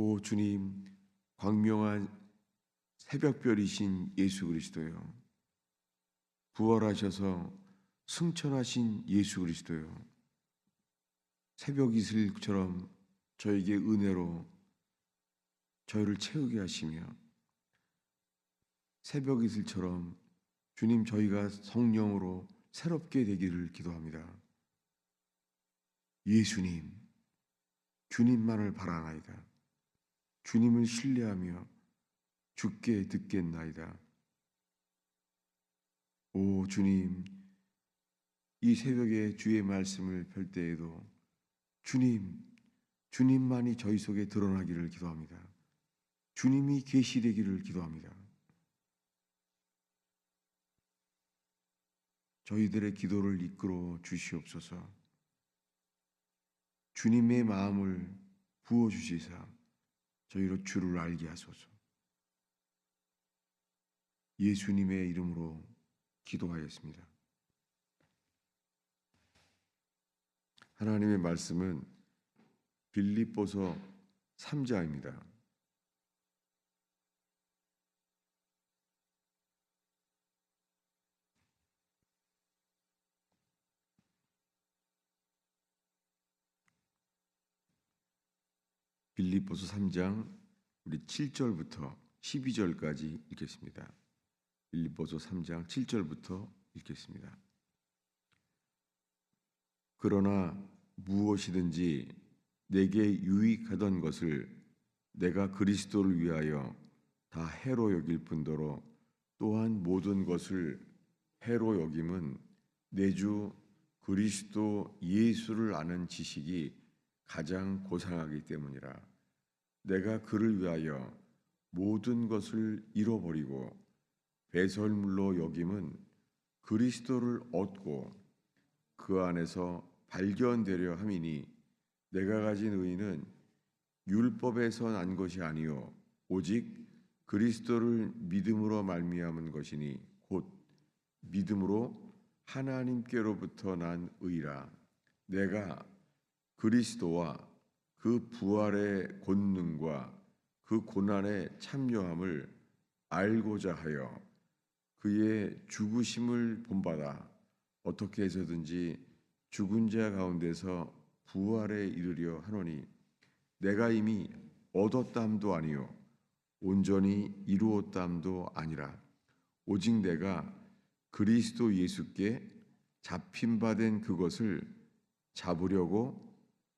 오 주님, 광명한 새벽별이신 예수 그리스도요. 부활하셔서 승천하신 예수 그리스도요. 새벽 이슬처럼 저에게 은혜로 저희를 채우게 하시며, 새벽 이슬처럼 주님 저희가 성령으로 새롭게 되기를 기도합니다. 예수님, 주님만을 바라나이다. 주님을 신뢰하며 주께 듣겠나이다. 오 주님, 이 새벽에 주의 말씀을 펼 때에도 주님만이 저희 속에 드러나기를 기도합니다. 주님이 계시되기를 기도합니다. 저희들의 기도를 이끌어 주시옵소서. 주님의 마음을 부어주시사 저희로 주를 알게 하소서. 예수님의 이름으로 기도하였습니다. 하나님의 말씀은 빌립보서 3장입니다. 빌립보서 3장 우리 7절부터 12절까지 읽겠습니다. 빌립보서 3장 7절부터 읽겠습니다. 그러나 무엇이든지 내게 유익하던 것을 내가 그리스도를 위하여 다 해로 여길 뿐더러 또한 모든 것을 해로 여김은 내 주 그리스도 예수를 아는 지식이 가장 고상하기 때문이라. 내가 그를 위하여 모든 것을 잃어버리고 배설물로 여김은 그리스도를 얻고 그 안에서 발견되려 함이니, 내가 가진 의는 율법에서 난 것이 아니요 오직 그리스도를 믿음으로 말미암은 것이니 곧 믿음으로 하나님께로부터 난 의라. 내가 그리스도와 그 부활의 권능과 그 고난의 참여함을 알고자 하여 그의 죽으심을 본받아 어떻게 해서든지 죽은 자 가운데서 부활에 이르려 하노니, 내가 이미 얻었담도 아니요 온전히 이루었담도 아니라 오직 내가 그리스도 예수께 잡힌 바 된 그것을 잡으려고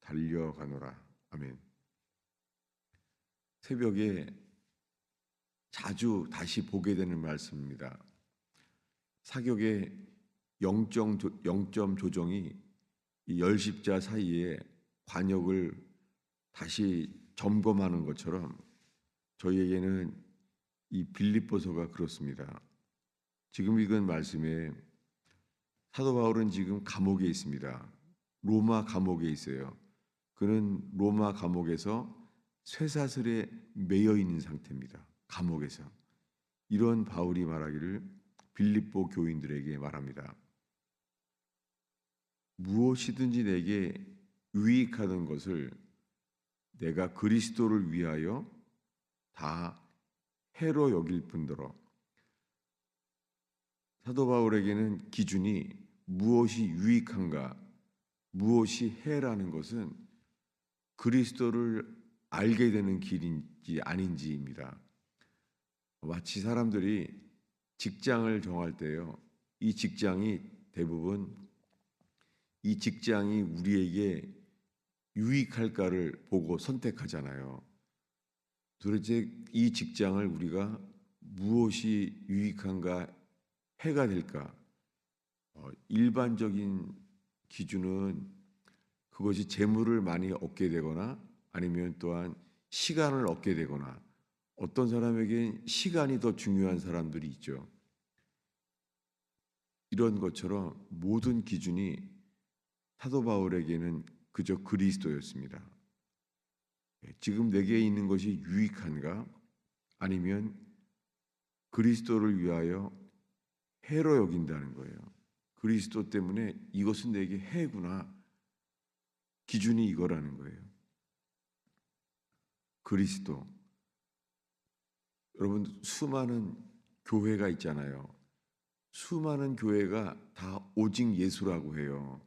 달려가노라. 아멘. 새벽에 자주 다시 보게 되는 말씀입니다. 사격의 0점 조정이 이 열십자 사이에 관역을 다시 점검하는 것처럼 저희에게는 이 빌립보서가 그렇습니다. 지금 읽은 말씀에 사도 바울은 지금 감옥에 있습니다. 로마 감옥에 있어요. 그는 로마 감옥에서 쇠사슬에 매여 있는 상태입니다. 감옥에서. 이런 바울이 말하기를 빌립보 교인들에게 말합니다. 무엇이든지 내게 유익하던 것을 내가 그리스도를 위하여 다 해로 여길 뿐더러. 사도 바울에게는 기준이 무엇이 유익한가, 무엇이 해라는 것은 그리스도를 알게 되는 길인지 아닌지입니다. 마치 사람들이 직장을 정할 때요, 이 직장이 대부분 이 직장이 우리에게 유익할까를 보고 선택하잖아요. 도대체 이 직장을 우리가 무엇이 유익한가, 해가 될까? 일반적인 기준은 그것이 재물을 많이 얻게 되거나 아니면 또한 시간을 얻게 되거나, 어떤 사람에겐 시간이 더 중요한 사람들이 있죠. 이런 것처럼 모든 기준이 사도 바울에게는 그저 그리스도였습니다. 지금 내게 있는 것이 유익한가? 아니면 그리스도를 위하여 해로 여긴다는 거예요. 그리스도 때문에 이것은 내게 해구나. 기준이 이거라는 거예요. 그리스도. 여러분, 수많은 교회가 있잖아요. 수많은 교회가 다 오직 예수라고 해요.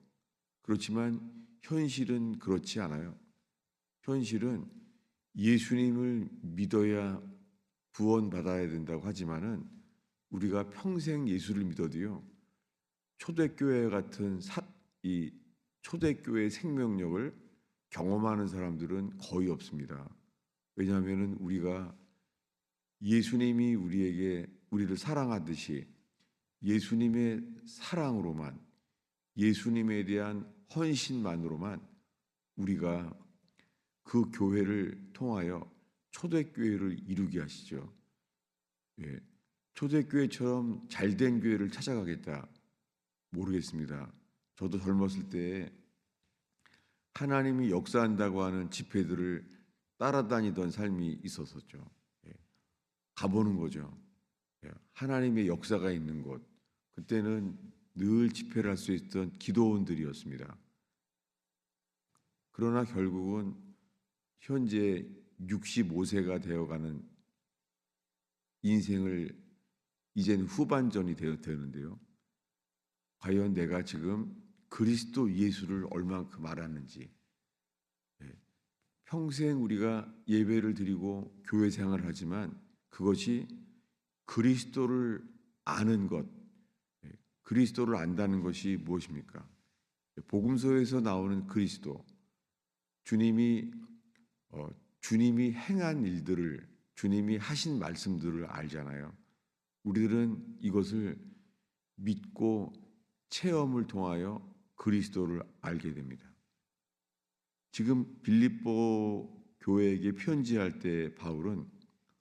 그렇지만 현실은 그렇지 않아요. 현실은 예수님을 믿어야 구원받아야 된다고 하지만은 우리가 평생 예수를 믿어도요, 초대교회 같은 이 초대교회의 생명력을 경험하는 사람들은 거의 없습니다. 왜냐하면 우리가 예수님이 우리를 사랑하듯이 예수님의 사랑으로만, 예수님에 대한 헌신만으로만 우리가 그 교회를 통하여 초대교회를 이루게 하시죠. 예, 초대교회처럼 잘된 교회를 찾아가겠다, 모르겠습니다. 저도 젊었을 때 하나님이 역사한다고 하는 집회들을 따라다니던 삶이 있었었죠. 예, 가보는 거죠. 예, 하나님의 역사가 있는 곳. 그때는 늘 집회를 할 수 있던 기도원들이었습니다. 그러나 결국은 현재 65세가 되어가는 인생을 이제는 후반전이 되는데요. 과연 내가 지금 그리스도 예수를 얼만큼 알았는지, 평생 우리가 예배를 드리고 교회 생활을 하지만 그것이 그리스도를 아는 것, 그리스도를 안다는 것이 무엇입니까? 복음서에서 나오는 그리스도, 주님이 행한 일들을, 주님이 하신 말씀들을 알잖아요. 우리들은 이것을 믿고 체험을 통하여 그리스도를 알게 됩니다. 지금 빌립보 교회에게 편지할 때 바울은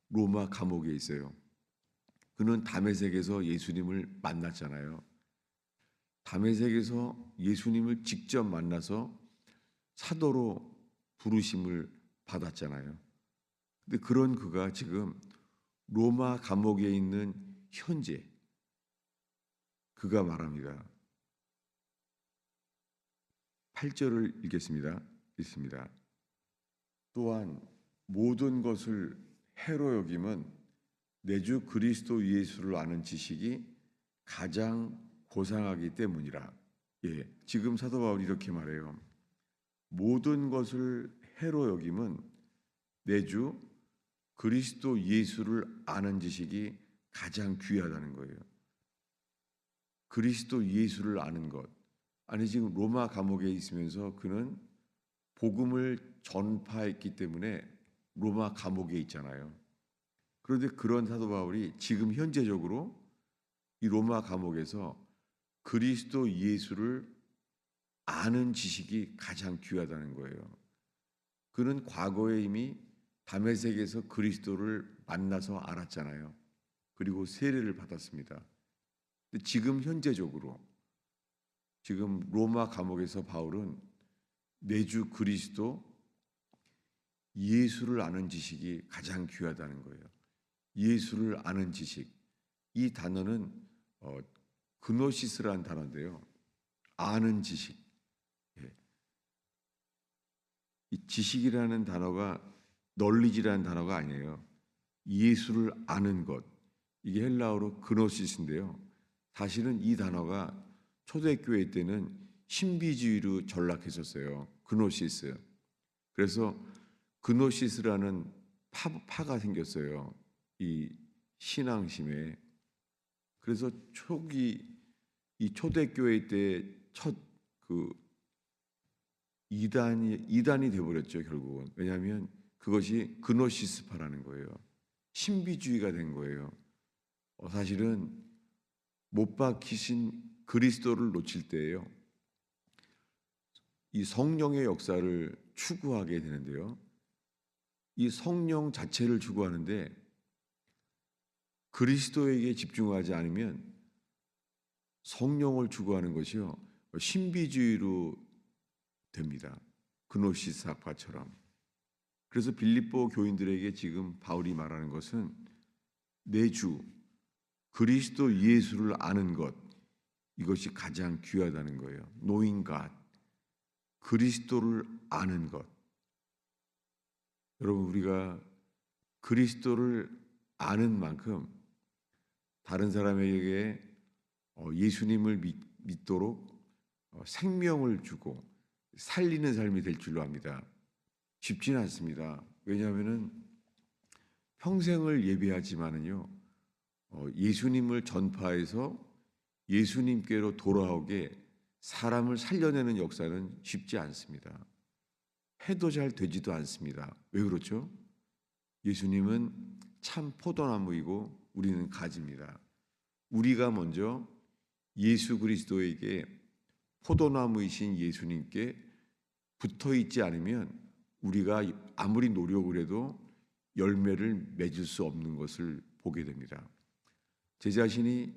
로마 감옥에 있어요. 그는 다메섹에서 예수님을 만났잖아요. 다메섹에서 예수님을 직접 만나서 사도로 부르심을 받았잖아요. 근데 그런 그가 지금 로마 감옥에 있는 현재 그가 말합니다. 8절을 읽습니다. 또한 모든 것을 해로 여김은 내 주 그리스도 예수를 아는 지식이 가장 고상하기 때문이라. 예, 지금 사도 바울이 이렇게 말해요. 모든 것을 해로 여김은 내 주 그리스도 예수를 아는 지식이 가장 귀하다는 거예요. 그리스도 예수를 아는 것. 아니, 지금 로마 감옥에 있으면서 그는 복음을 전파했기 때문에 로마 감옥에 있잖아요. 그런데 그런 사도 바울이 지금 현재적으로 이 로마 감옥에서 그리스도 예수를 아는 지식이 가장 귀하다는 거예요. 그는 과거에 이미 다메섹에서 그리스도를 만나서 알았잖아요. 그리고 세례를 받았습니다. 근데 지금 현재적으로 지금 로마 감옥에서 바울은 내 주 그리스도 예수를 아는 지식이 가장 귀하다는 거예요. 예수를 아는 지식. 이 단어는 그노시스라는 단어인데요. 아는 지식. 예. 이 지식이라는 단어가 널리지라는 단어가 아니에요. 예수를 아는 것. 이게 헬라어로 그노시스인데요. 사실은 이 단어가 초대교회 때는 신비주의로 전락했었어요. 그노시스. 그래서 그노시스라는 파가 생겼어요. 이 신앙심에. 그래서 이 초대교회 때 첫 그 이단이 돼버렸죠, 결국은. 왜냐하면 그것이 그노시스파라는 거예요. 신비주의가 된 거예요. 사실은 못 박히신 그리스도를 놓칠 때예요. 이 성령의 역사를 추구하게 되는데요. 이 성령 자체를 추구하는데 그리스도에게 집중하지 않으면 성령을 추구하는 것이요, 신비주의로 됩니다. 그노시스 학파처럼. 그래서 빌립보 교인들에게 지금 바울이 말하는 것은 내 주 그리스도 예수를 아는 것, 이것이 가장 귀하다는 거예요. Knowing God, 그리스도를 아는 것. 여러분, 우리가 그리스도를 아는 만큼 다른 사람에게 예수님을 믿도록 생명을 주고 살리는 삶이 될 줄로 압니다. 쉽지는 않습니다. 왜냐하면은 평생을 예배하지만은요, 예수님을 전파해서 예수님께로 돌아오게 사람을 살려내는 역사는 쉽지 않습니다. 해도 잘 되지도 않습니다. 왜 그렇죠? 예수님은 참 포도나무이고 우리는 가지입니다. 우리가 먼저 예수 그리스도에게 포도나무이신 예수님께 붙어 있지 않으면 우리가 아무리 노력을 해도 열매를 맺을 수 없는 것을 보게 됩니다. 제 자신이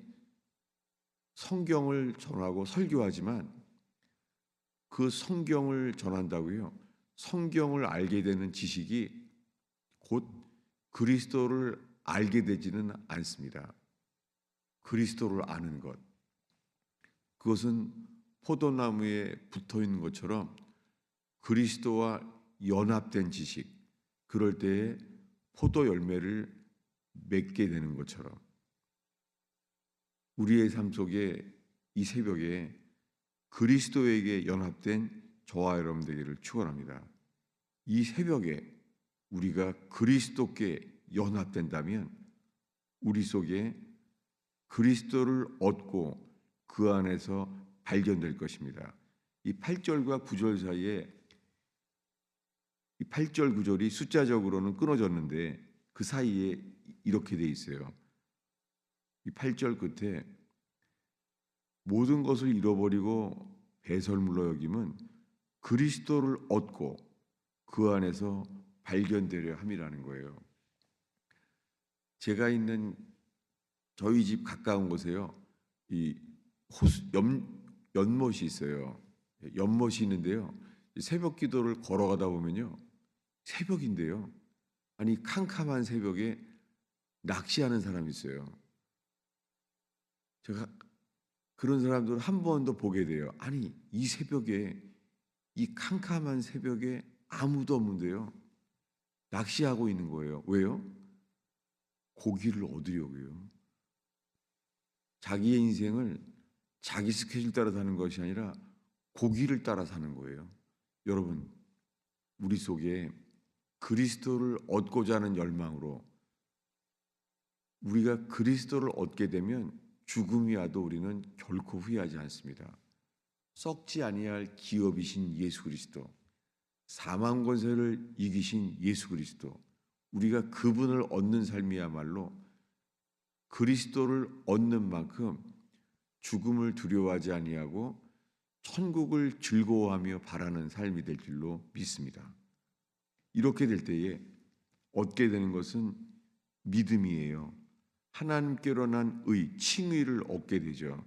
성경을 전하고 설교하지만 그 성경을 전한다고요, 성경을 알게 되는 지식이 곧 그리스도를 알게 되지는 않습니다. 그리스도를 아는 것, 그것은 포도나무에 붙어 있는 것처럼 그리스도와 연합된 지식, 그럴 때에 포도 열매를 맺게 되는 것처럼 우리의 삶 속에 이 새벽에 그리스도에게 연합된 저와 여러분 되기를 축원합니다. 이 새벽에 우리가 그리스도께 연합된다면 우리 속에 그리스도를 얻고 그 안에서 발견될 것입니다. 이 8절과 9절 사이에 이 8절 9절이 숫자적으로는 끊어졌는데 그 사이에 이렇게 돼 있어요. 이 8절 끝에 모든 것을 잃어버리고 배설물로 여김은 그리스도를 얻고 그 안에서 발견되려 함이라는 거예요. 제가 있는 저희 집 가까운 곳에요, 이 연못이 있어요. 연못이 있는데요, 새벽 기도를 걸어가다 보면요, 새벽인데요, 아니 캄캄한 새벽에 낚시하는 사람이 있어요. 제가 그런 사람들을 한 번 더 보게 돼요. 아니 이 새벽에, 이 캄캄한 새벽에 아무도 없는데요, 낚시하고 있는 거예요. 왜요? 고기를 얻으려고요. 자기의 인생을 자기 스케줄 따라 사는 것이 아니라 고기를 따라 사는 거예요. 여러분, 우리 속에 그리스도를 얻고자 하는 열망으로 우리가 그리스도를 얻게 되면 죽음이 와도 우리는 결코 후회하지 않습니다. 썩지 아니할 기업이신 예수 그리스도, 사망 권세를 이기신 예수 그리스도, 우리가 그분을 얻는 삶이야말로 그리스도를 얻는 만큼 죽음을 두려워하지 아니하고 천국을 즐거워하며 바라는 삶이 될 줄로 믿습니다. 이렇게 될 때에 얻게 되는 것은 믿음이에요. 하나님께로 난 칭의를 얻게 되죠.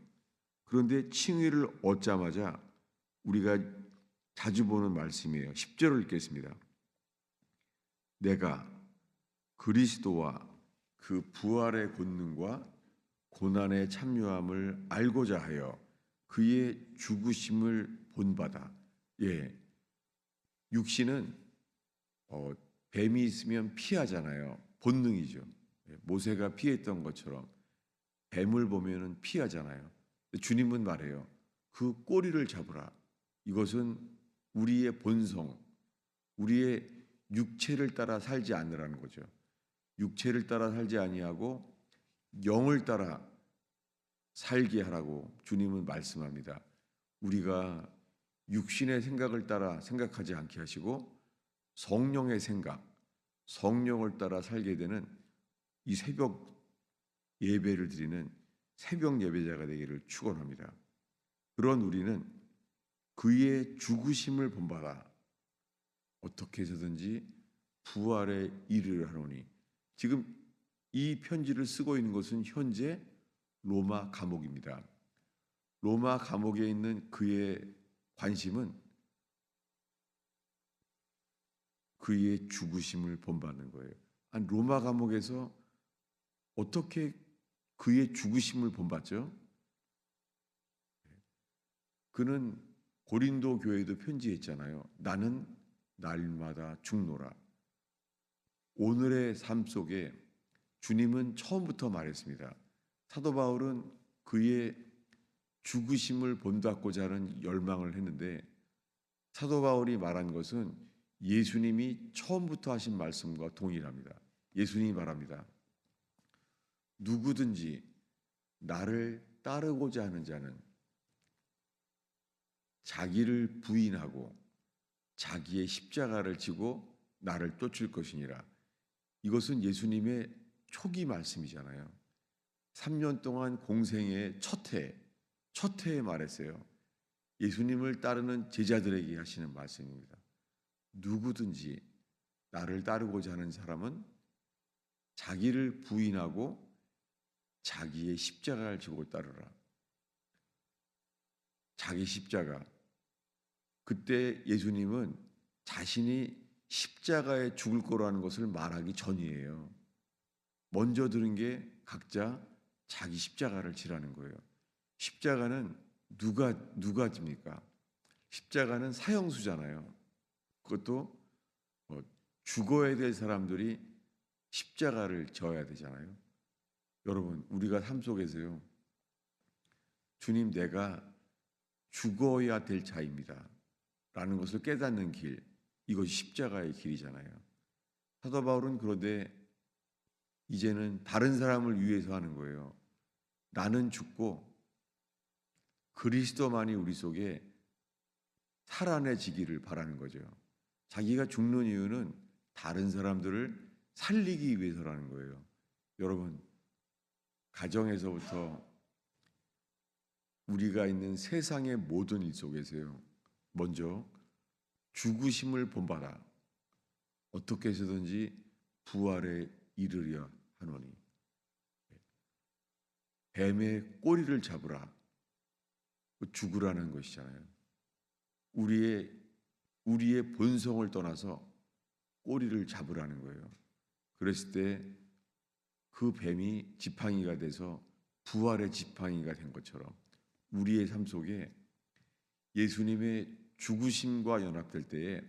그런데 칭의를 얻자마자 우리가 자주 보는 말씀이에요. 10절을 읽겠습니다. 내가 그리스도와 그 부활의 권능과 고난의 참여함을 알고자 하여 그의 죽으심을 본받아. 예, 육신은 뱀이 있으면 피하잖아요. 본능이죠. 모세가 피했던 것처럼 뱀을 보면은 피하잖아요. 주님은 말해요. 그 꼬리를 잡으라. 이것은 우리의 본성, 우리의 육체를 따라 살지 않으라는 거죠. 육체를 따라 살지 아니하고 영을 따라 살게 하라고 주님은 말씀합니다. 우리가 육신의 생각을 따라 생각하지 않게 하시고 성령의 생각, 성령을 따라 살게 되는 이 새벽 예배를 드리는 새벽 예배자가 되기를 축원합니다. 그런 우리는 그의 죽으심을 본받아 어떻게 해서든지 부활에 이르하노니. 지금 이 편지를 쓰고 있는 것은 현재 로마 감옥입니다. 로마 감옥에 있는 그의 관심은 그의 죽으심을 본받는 거예요. 아니, 로마 감옥에서 어떻게 그의 죽으심을 본받죠? 그는 고린도 교회에도 편지했잖아요. 나는 날마다 죽노라. 오늘의 삶 속에 주님은 처음부터 말했습니다. 사도 바울은 그의 죽으심을 본받고자 하는 열망을 했는데 사도 바울이 말한 것은 예수님이 처음부터 하신 말씀과 동일합니다. 예수님이 말합니다. 누구든지 나를 따르고자 하는 자는 자기를 부인하고 자기의 십자가를 지고 나를 쫓을 것이니라. 이것은 예수님의 초기 말씀이잖아요. 3년 동안 공생의 첫 해에 말했어요. 예수님을 따르는 제자들에게 하시는 말씀입니다. 누구든지 나를 따르고자 하는 사람은 자기를 부인하고 자기의 십자가를 지고 따르라. 자기 십자가. 그때 예수님은 자신이 십자가에 죽을 거라는 것을 말하기 전이에요. 먼저 들은 게 각자 자기 십자가를 지라는 거예요. 십자가는 누가 집니까? 십자가는 사형수잖아요. 그것도 죽어야 될 사람들이 십자가를 져야 되잖아요. 여러분, 우리가 삶 속에서요, 주님, 내가 죽어야 될 자입니다 라는 것을 깨닫는 길, 이것이 십자가의 길이잖아요. 사도 바울은 그런데 이제는 다른 사람을 위해서 하는 거예요. 나는 죽고 그리스도만이 우리 속에 살아내지기를 바라는 거죠. 자기가 죽는 이유는 다른 사람들을 살리기 위해서라는 거예요. 여러분, 가정에서부터 우리가 있는 세상의 모든 일 속에서요, 먼저 죽으심을 본받아 어떻게 해서든지 부활에 이르려 하노니 뱀의 꼬리를 잡으라. 죽으라는 것이잖아요. 우리의 본성을 떠나서 꼬리를 잡으라는 거예요. 그랬을 때 그 뱀이 지팡이가 돼서 부활의 지팡이가 된 것처럼 우리의 삶 속에 예수님의 죽으심과 연합될 때에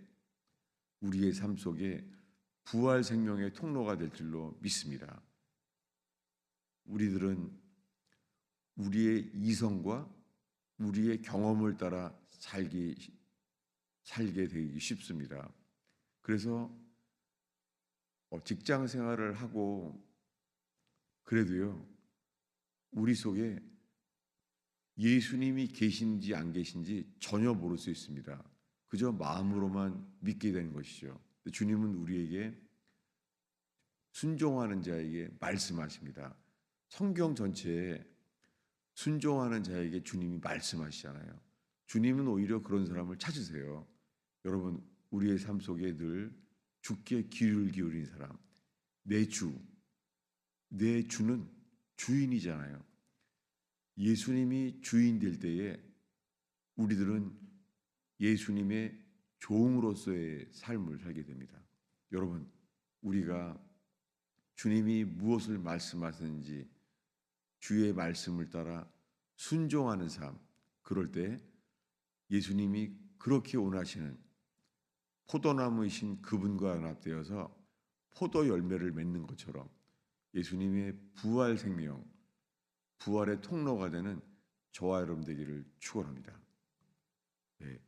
우리의 삶 속에 부활 생명의 통로가 될 줄로 믿습니다. 우리들은 우리의 이성과 우리의 경험을 따라 살게 되기 쉽습니다. 그래서 직장 생활을 하고 그래도요, 우리 속에 예수님이 계신지 안 계신지 전혀 모를 수 있습니다. 그저 마음으로만 믿게 되는 것이죠. 주님은 우리에게 순종하는 자에게 말씀하십니다. 성경 전체에 순종하는 자에게 주님이 말씀하시잖아요. 주님은 오히려 그런 사람을 찾으세요. 여러분, 우리의 삶 속에 늘 주께 귀를 기울인 사람, 내 주는 주인이잖아요. 예수님이 주인 될 때에 우리들은 예수님의 종으로서의 삶을 살게 됩니다. 여러분, 우리가 주님이 무엇을 말씀하시는지 주의 말씀을 따라 순종하는 삶, 그럴 때 예수님이 그렇게 원하시는 포도나무이신 그분과 연합되어서 포도 열매를 맺는 것처럼 예수님의 부활 생명, 부활의 통로가 되는 저와 여러분 되기를 축원합니다. 네,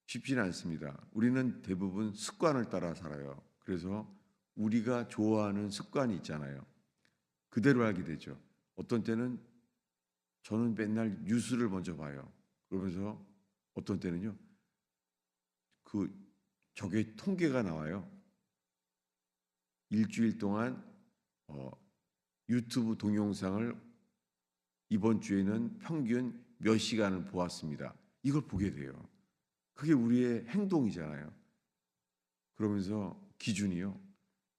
쉽지는 않습니다. 우리는 대부분 습관을 따라 살아요. 그래서 우리가 좋아하는 습관이 있잖아요. 그대로 하게 되죠. 어떤 때는 저는 맨날 뉴스를 먼저 봐요. 그러면서 어떤 때는요, 저게 통계가 나와요. 일주일 동안 유튜브 동영상을 이번 주에는 평균 몇 시간을 보았습니다. 이걸 보게 돼요. 그게 우리의 행동이잖아요. 그러면서 기준이요.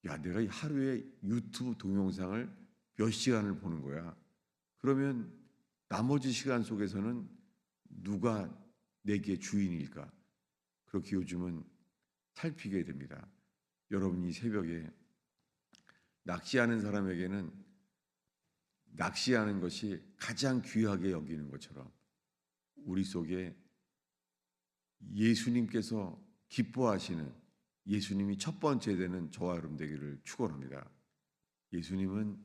야, 내가 하루에 유튜브 동영상을 몇 시간을 보는 거야. 그러면 나머지 시간 속에서는 누가 내게 주인일까? 그렇게 요즘은 살피게 됩니다. 여러분이 새벽에 낚시하는 사람에게는 낚시하는 것이 가장 귀하게 여기는 것처럼 우리 속에 예수님께서 기뻐하시는 예수님이 첫 번째 되는 저와 여러분 되기를 축원합니다. 예수님은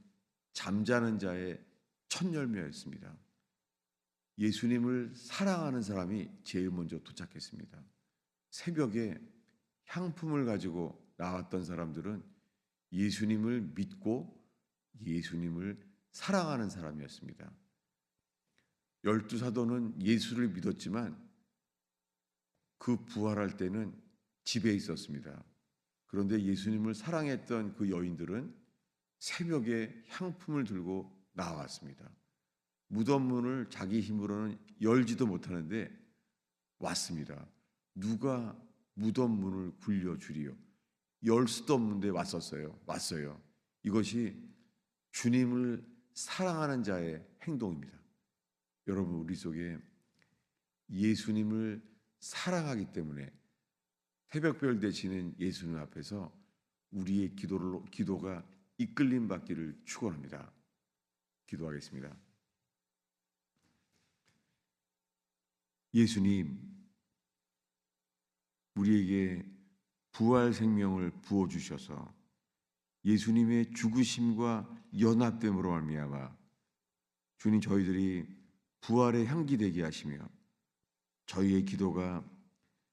잠자는 자의 첫 열매였습니다. 예수님을 사랑하는 사람이 제일 먼저 도착했습니다. 새벽에 향품을 가지고 나왔던 사람들은 예수님을 믿고 예수님을 사랑하는 사람이었습니다. 12사도는 예수를 믿었지만 그 부활할 때는 집에 있었습니다. 그런데 예수님을 사랑했던 그 여인들은 새벽에 향품을 들고 나왔습니다. 무덤 문을 자기 힘으로는 열지도 못하는데 왔습니다. 누가 무덤 문을 굴려주리요? 열 수도 없는데 왔어요. 이것이 주님을 사랑하는 자의 행동입니다. 여러분, 우리 속에 예수님을 사랑하기 때문에 새벽별 되시는 예수님 앞에서 우리의 기도가 이끌림 받기를 축원합니다. 기도하겠습니다. 예수님, 우리에게 부활 생명을 부어 주셔서 예수님의 죽으심과 연합됨으로 말미암아 주님, 저희들이 부활의 향기 되게 하시며 저희의 기도가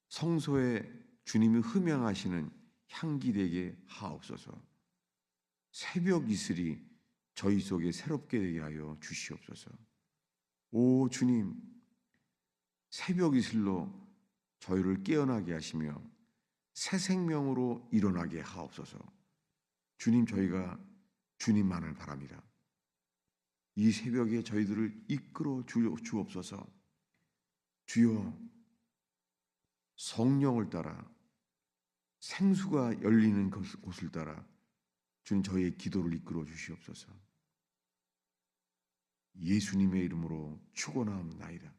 성소에 주님이 흠양하시는 향기 되게 하옵소서. 새벽 이슬이 저희 속에 새롭게 되게 하여 주시옵소서. 오 주님, 새벽 이슬로 저희를 깨어나게 하시며 새 생명으로 일어나게 하옵소서. 주님, 저희가 주님만을 바랍니다. 이 새벽에 저희들을 이끌어 주옵소서. 주여, 성령을 따라 생수가 열리는 곳을 따라 주님, 저희의 기도를 이끌어 주시옵소서. 예수님의 이름으로 축원하옵나이다.